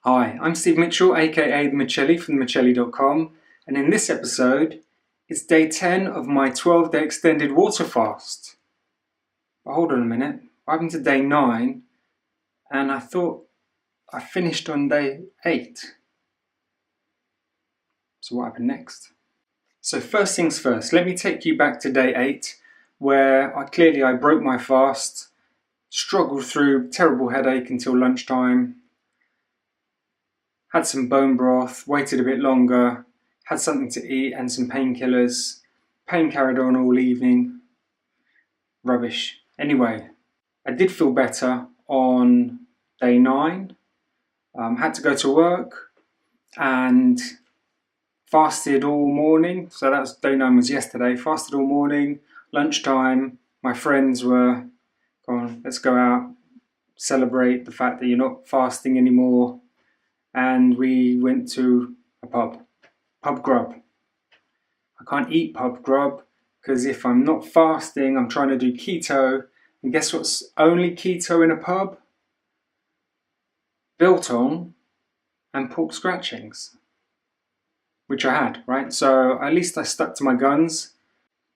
Hi, I'm Steve Mitchell, aka The Michelli from themichelli.com, and in this episode, it's day 10 of my 12-day extended water fast. But hold on a minute, what happened to day 9? And I thought I finished on day 8. So what happened next? So first things first, let me take you back to day 8, where I broke my fast, struggled through terrible headache until lunchtime, had some bone broth, waited a bit longer, had something to eat and some painkillers. Pain carried on all evening. Rubbish. Anyway, I did feel better on day 9. Had to go to work and fasted all morning. So that's day 9 was yesterday. Fasted all morning. Lunchtime, my friends were gone, let's go out, celebrate the fact that you're not fasting anymore. And we went to a pub grub. I can't eat pub grub because if I'm not fasting, I'm trying to do keto. And guess what's only keto in a pub? Biltong and pork scratchings, which I had, right? So at least I stuck to my guns.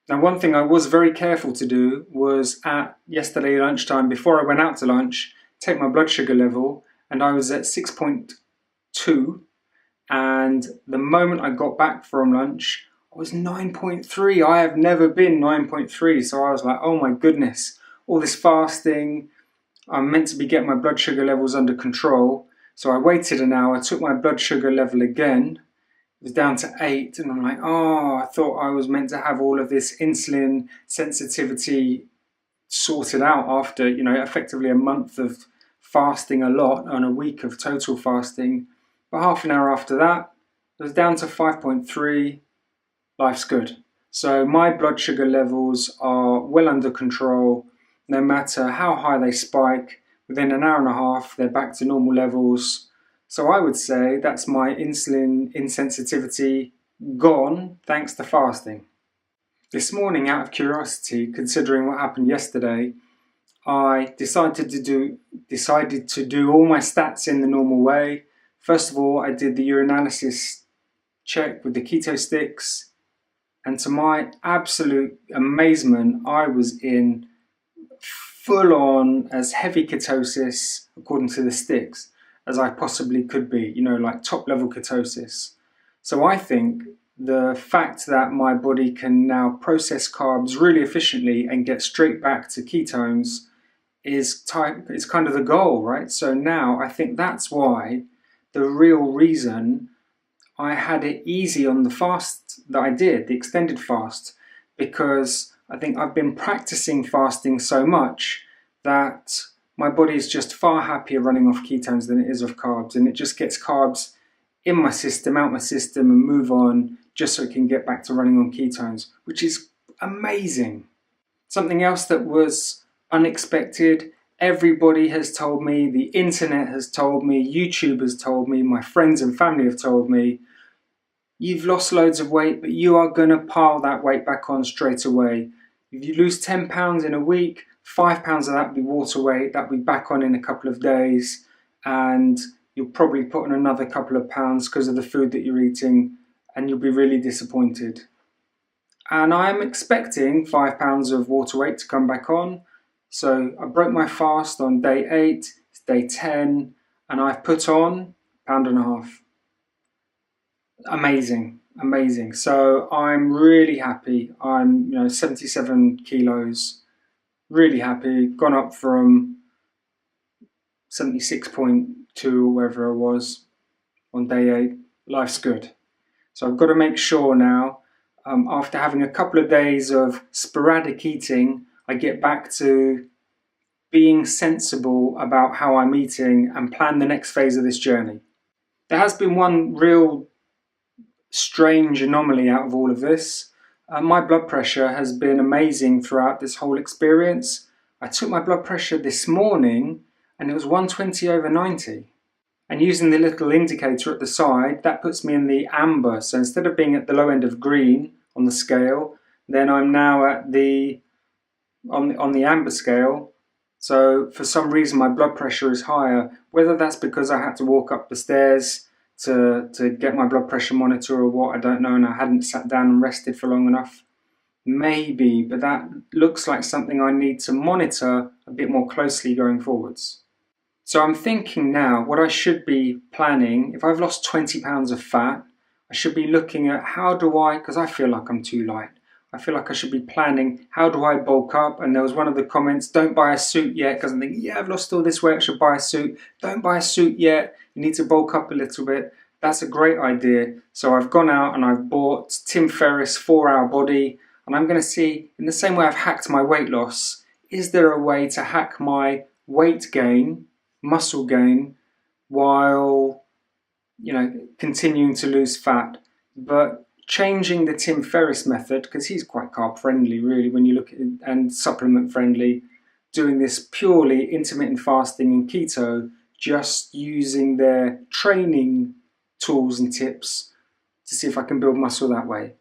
Now, one thing I was very careful to do was at yesterday lunchtime, before I went out to lunch, take my blood sugar level, and I was at 6.2, and the moment I got back from lunch, I was 9.3. I have never been 9.3, so I was like, oh my goodness, all this fasting, I'm meant to be getting my blood sugar levels under control. So I waited an hour, took my blood sugar level again, it was down to 8, and I'm like, oh, I thought I was meant to have all of this insulin sensitivity sorted out after, effectively a month of fasting a lot and a week of total fasting. But half an hour after that, it was down to 5.3. Life's good. So my blood sugar levels are well under control. No matter how high they spike, within an hour and a half, they're back to normal levels. So I would say that's my insulin insensitivity gone thanks to fasting. This morning, out of curiosity, considering what happened yesterday, I decided to do all my stats in the normal way. First of all, I did the Urinalysis Check with the keto sticks, and to my absolute amazement, I was in full-on as heavy ketosis, according to the sticks, as I possibly could be, like top-level ketosis. So I think the fact that my body can now process carbs really efficiently and get straight back to ketones is kind of the goal, right? So now I think that's why the real reason I had it easy on the fast that I did, the extended fast, because I think I've been practicing fasting so much that my body is just far happier running off ketones than it is off carbs, and it just gets carbs in my system, out my system, and move on just so it can get back to running on ketones, which is amazing. Something else that was unexpected, everybody has told me, the internet has told me, YouTube has told me, my friends and family have told me, you've lost loads of weight, but you are going to pile that weight back on straight away. If you lose 10 pounds in a week, 5 pounds of that will be water weight, that will be back on in a couple of days, and you'll probably put on another couple of pounds because of the food that you're eating, and you'll be really disappointed. And I'm expecting 5 pounds of water weight to come back on. So I broke my fast on day 8, it's day 10, and I've put on 1.5 pounds. Amazing. So I'm really happy. I'm 77 kilos, really happy. Gone up from 76.2 or wherever I was on day 8. Life's good. So I've got to make sure now, after having a couple of days of sporadic eating, I get back to being sensible about how I'm eating and plan the next phase of this journey. There has been one real strange anomaly out of all of this. My blood pressure has been amazing throughout this whole experience. I took my blood pressure this morning and it was 120/90. And using the little indicator at the side, that puts me in the amber. So instead of being at the low end of green on the scale, then I'm now at on the amber scale. So for some reason my blood pressure is higher, whether that's because I had to walk up the stairs to get my blood pressure monitor or what, I don't know, and I hadn't sat down and rested for long enough. Maybe, but that looks like something I need to monitor a bit more closely going forwards. So I'm thinking now what I should be planning, if I've lost 20 pounds of fat, I should be looking at how do I, because I feel like I'm too light, I feel like I should be planning how do I bulk up. And there was one of the comments, don't buy a suit yet, because I'm thinking, yeah, I've lost all this weight, I should buy a suit. Don't buy a suit yet, you need to bulk up a little bit. That's a great idea. So I've gone out and I've bought Tim Ferriss 4-Hour Body, and I'm going to see, in the same way I've hacked my weight loss, is there a way to hack my weight gain, muscle gain, while, continuing to lose fat, but changing the Tim Ferriss method, because he's quite carb friendly really when you look at it, and supplement friendly, doing this purely intermittent fasting and keto, just using their training tools and tips to see if I can build muscle that way.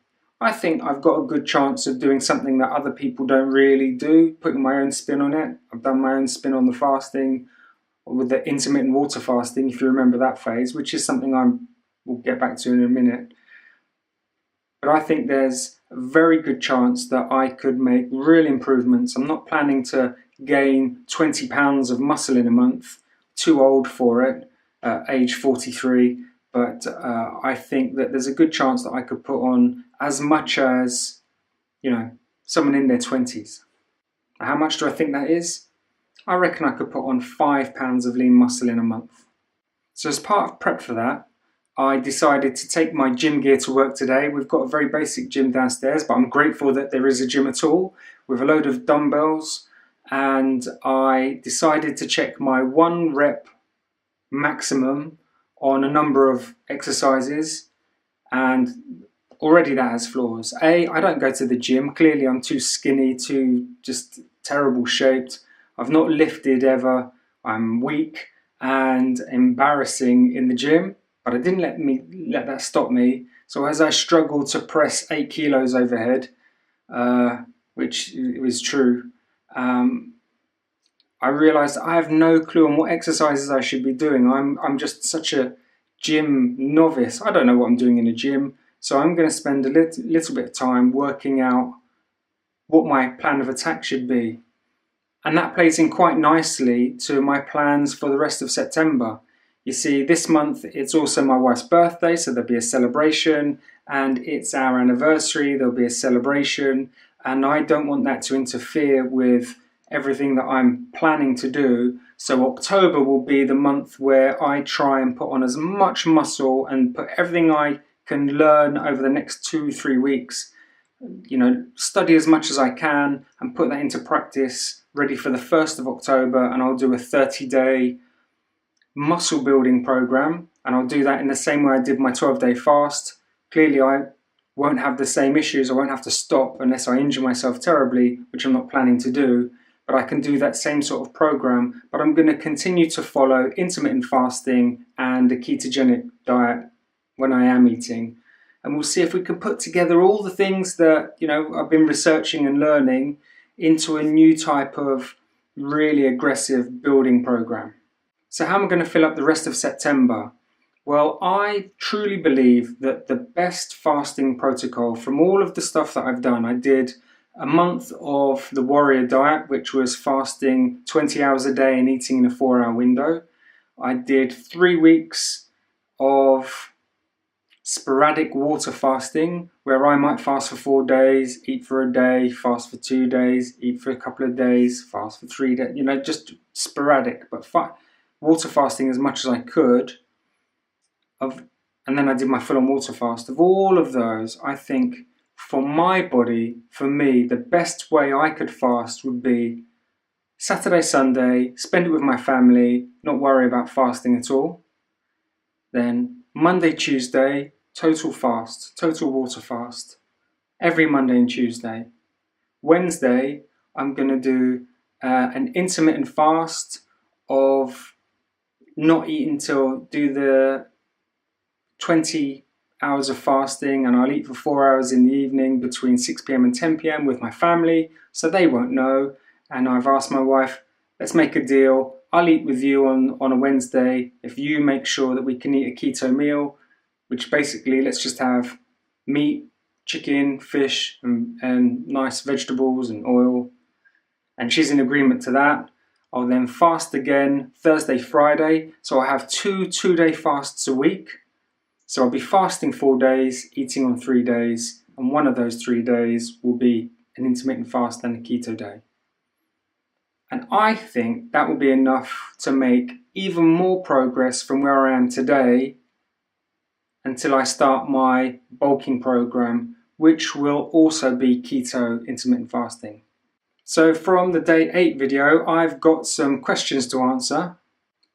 I think I've got a good chance of doing something that other people don't really do, putting my own spin on it. I've done my own spin on the fasting, with the intermittent water fasting, if you remember that phase, which is something we'll get back to in a minute. But I think there's a very good chance that I could make real improvements. I'm not planning to gain 20 pounds of muscle in a month, too old for it, age 43. But I think that there's a good chance that I could put on as much as, someone in their 20s. How much do I think that is? I reckon I could put on 5 pounds of lean muscle in a month. So as part of prep for that, I decided to take my gym gear to work today. We've got a very basic gym downstairs, but I'm grateful that there is a gym at all, with a load of dumbbells. And I decided to check my 1 rep maximum on a number of exercises, and already that has flaws. I don't go to the gym. Clearly I'm too skinny, too just terrible shaped. I've not lifted ever. I'm weak and embarrassing in the gym, but I didn't let that stop me. So as I struggled to press 8 kilos overhead, which is true, I realised I have no clue on what exercises I should be doing. I'm just such a gym novice. I don't know what I'm doing in a gym. So I'm going to spend a little bit of time working out what my plan of attack should be. And that plays in quite nicely to my plans for the rest of September. You see, this month it's also my wife's birthday, so there'll be a celebration, and it's our anniversary, there'll be a celebration, and I don't want that to interfere with everything that I'm planning to do. So October will be the month where I try and put on as much muscle and put everything I can learn over the next 2-3 weeks, study as much as I can and put that into practice, ready for the 1st of October, and I'll do a 30-day muscle building program, and I'll do that in the same way I did my 12-day fast. Clearly I won't have the same issues, I won't have to stop unless I injure myself terribly, which I'm not planning to do, but I can do that same sort of program, but I'm going to continue to follow intermittent fasting and a ketogenic diet when I am eating. And we'll see if we can put together all the things that I've been researching and learning into a new type of really aggressive building program. So how am I going to fill up the rest of September? Well, I truly believe that the best fasting protocol from all of the stuff that I've done, I did a month of the warrior diet, which was fasting 20 hours a day and eating in a 4-hour window. I did 3 weeks of sporadic water fasting, where I might fast for 4 days, eat for a day, fast for 2 days, eat for a couple of days, fast for 3 days, just sporadic, but water fasting as much as I could. And then I did my full-on water fast. Of all of those, I think for my body, for me, the best way I could fast would be Saturday, Sunday, spend it with my family, not worry about fasting at all. Then Monday, Tuesday, total fast, total water fast, every Monday and Tuesday. Wednesday, I'm going to do an intermittent fast of not eating do the 20 hours of fasting, and I'll eat for 4 hours in the evening between 6 p.m. and 10 p.m. with my family, so they won't know. And I've asked my wife, let's make a deal. I'll eat with you on a Wednesday if you make sure that we can eat a keto meal, which basically let's just have meat, chicken, fish, and nice vegetables and oil. And she's in agreement to that. I'll then fast again Thursday, Friday. So I have two-day fasts a week. So I'll be fasting 4 days, eating on 3 days, and one of those 3 days will be an intermittent fast and a keto day. And I think that will be enough to make even more progress from where I am today until I start my bulking program, which will also be keto intermittent fasting. So from the day 8 video, I've got some questions to answer.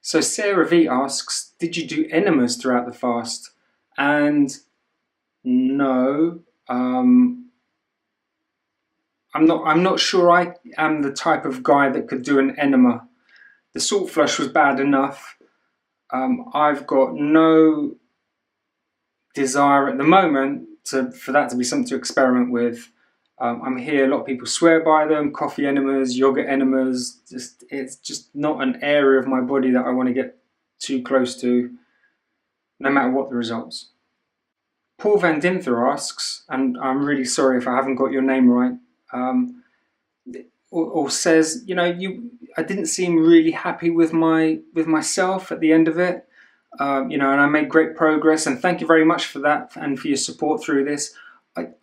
So Sarah V asks, did you do enemas throughout the fast? And no, I'm not sure I am the type of guy that could do an enema. The salt flush was bad enough. I've got no desire at the moment for that to be something to experiment with. I'm here, a lot of people swear by them, coffee enemas, yogurt enemas. It's just not an area of my body that I want to get too close to, no matter what the results. Paul Van Dinther asks, and I'm really sorry if I haven't got your name right, or says, I didn't seem really happy with myself at the end of it, and I made great progress, and thank you very much for that and for your support through this.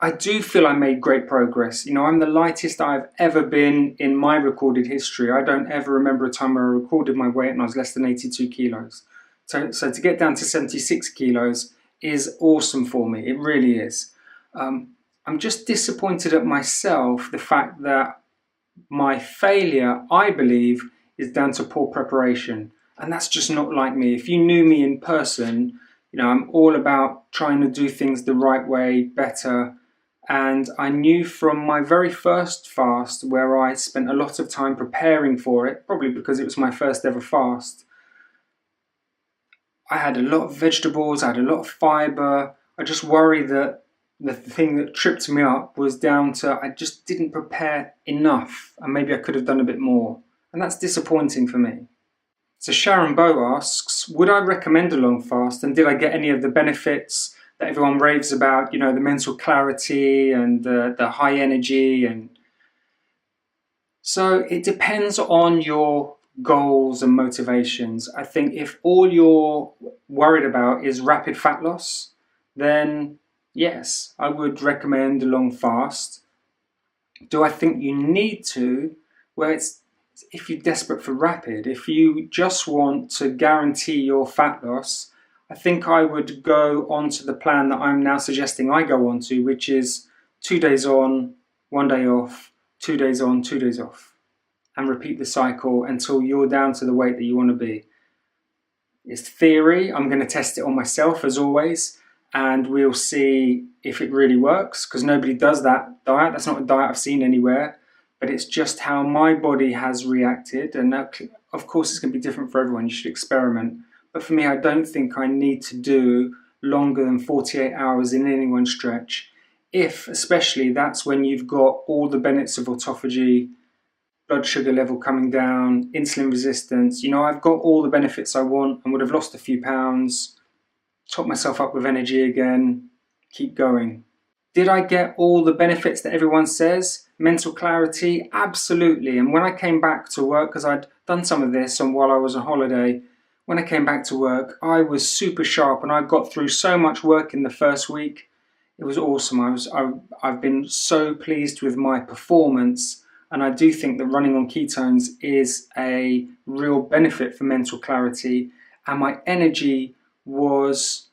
I do feel I made great progress. I'm the lightest I've ever been in my recorded history. I don't ever remember a time where I recorded my weight and I was less than 82 kilos. So to get down to 76 kilos is awesome for me. It really is. I'm just disappointed at myself, the fact that my failure, I believe, is down to poor preparation. And that's just not like me. If you knew me in person, I'm all about trying to do things the right way, better. And I knew from my very first fast, where I spent a lot of time preparing for it, probably because it was my first ever fast, I had a lot of vegetables, I had a lot of fiber. I just worry that the thing that tripped me up was down to I just didn't prepare enough, and maybe I could have done a bit more. And that's disappointing for me. So Sharon Bow asks, would I recommend a long fast, and did I get any of the benefits that everyone raves about, the mental clarity and the high energy? And so it depends on your goals and motivations. I think if all you're worried about is rapid fat loss, then yes, I would recommend a long fast. Do I think you need to? Well, it's if you're desperate for rapid. If you just want to guarantee your fat loss, I think I would go on to the plan that I'm now suggesting I go on to, which is 2 days on, 1 day off, 2 days on, 2 days off, and repeat the cycle until you're down to the weight that you want to be. It's theory. I'm going to test it on myself as always, and we'll see if it really works, because nobody does that diet. That's not a diet I've seen anywhere, but it's just how my body has reacted. And that, of course, it's going to be different for everyone. You should experiment. But for me, I don't think I need to do longer than 48 hours in any one stretch. If, especially, that's when you've got all the benefits of autophagy, blood sugar level coming down, insulin resistance. I've got all the benefits I want and would have lost a few pounds, top myself up with energy again, keep going. Did I get all the benefits that everyone says? Mental clarity? Absolutely. And when I came back to work, because I'd done some of this while I was on holiday, when I came back to work, I was super sharp and I got through so much work in the first week. It was awesome. I've been so pleased with my performance, and I do think that running on ketones is a real benefit for mental clarity. And my energy was,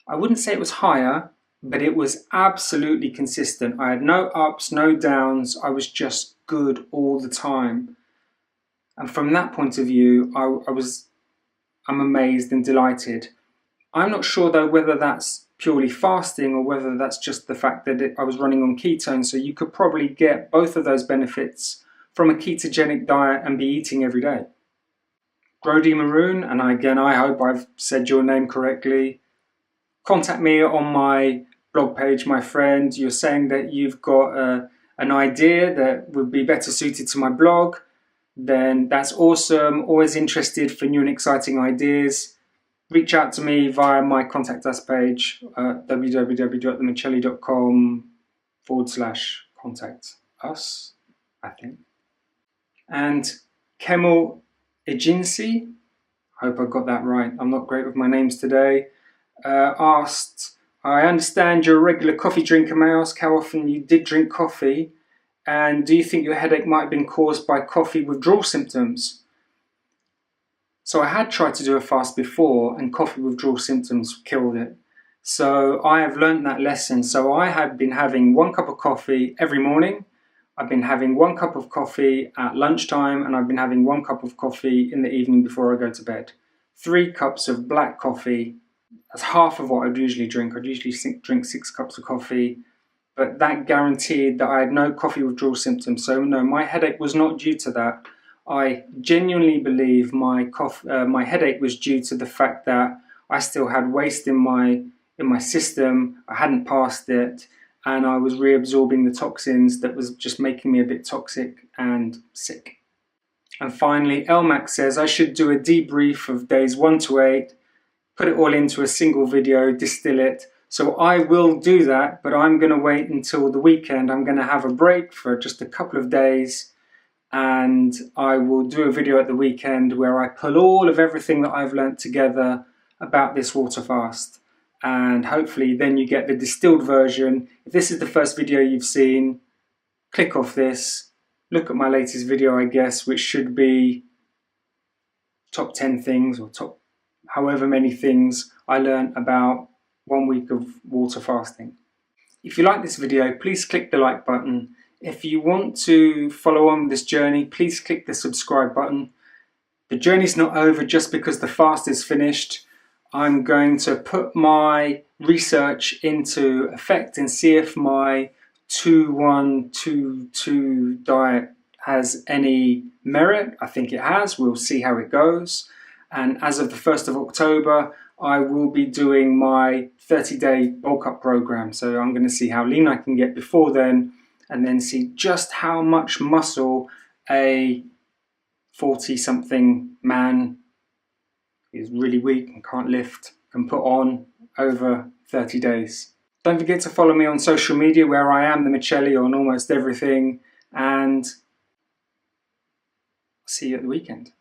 I wouldn't say it was higher, but it was absolutely consistent. I had no ups, no downs. I was just good all the time. And from that point of view, I'm amazed and delighted. I'm not sure though whether that's purely fasting or whether that's just the fact that I was running on ketones. So you could probably get both of those benefits from a ketogenic diet and be eating every day. Grody Maroon, and again, I hope I've said your name correctly. Contact me on my blog page, my friend. You're saying that you've got an idea that would be better suited to my blog. then that's awesome. Always interested for new and exciting ideas. Reach out to me via my contact us page at www.themichelli.com/contact us, I think. And Kemal Ejinsi, hope I got that right, I'm not great with my names today, asked, I understand you're a regular coffee drinker. May I ask how often you did drink coffee? And do you think your headache might have been caused by coffee withdrawal symptoms? So I had tried to do a fast before and coffee withdrawal symptoms killed it. So I have learned that lesson. So I have been having 1 cup of coffee every morning. I've been having 1 cup of coffee at lunchtime, and I've been having 1 cup of coffee in the evening before I go to bed. 3 cups of black coffee. That's half of what I'd usually drink. I'd usually drink 6 cups of coffee. But that guaranteed that I had no coffee withdrawal symptoms. So no, my headache was not due to that. I genuinely believe my headache was due to the fact that I still had waste in my system. I hadn't passed it, and I was reabsorbing the toxins that was just making me a bit toxic and sick. And finally, Elmac says I should do a debrief of days 1 to 8, put it all into a single video, distill it. So I will do that, but I'm going to wait until the weekend. I'm going to have a break for just a couple of days, and I will do a video at the weekend where I pull all of everything that I've learnt together about this water fast. And hopefully then you get the distilled version. If this is the first video you've seen, click off this, look at my latest video, I guess, which should be top 10 things or top however many things I learned about 1 week of water fasting. If you like this video, please click the like button. If you want to follow on this journey, please click the subscribe button. The journey's not over just because the fast is finished. I'm going to put my research into effect and see if my 2-1-2-2 diet has any merit. I think it has. We'll see how it goes. And as of the 1st of October, I will be doing my 30-day bulk up program. So I'm going to see how lean I can get before then, and then see just how much muscle a 40-something man who's really weak and can't lift can put on over 30 days. Don't forget to follow me on social media, where I am the Michelli on almost everything, and see you at the weekend.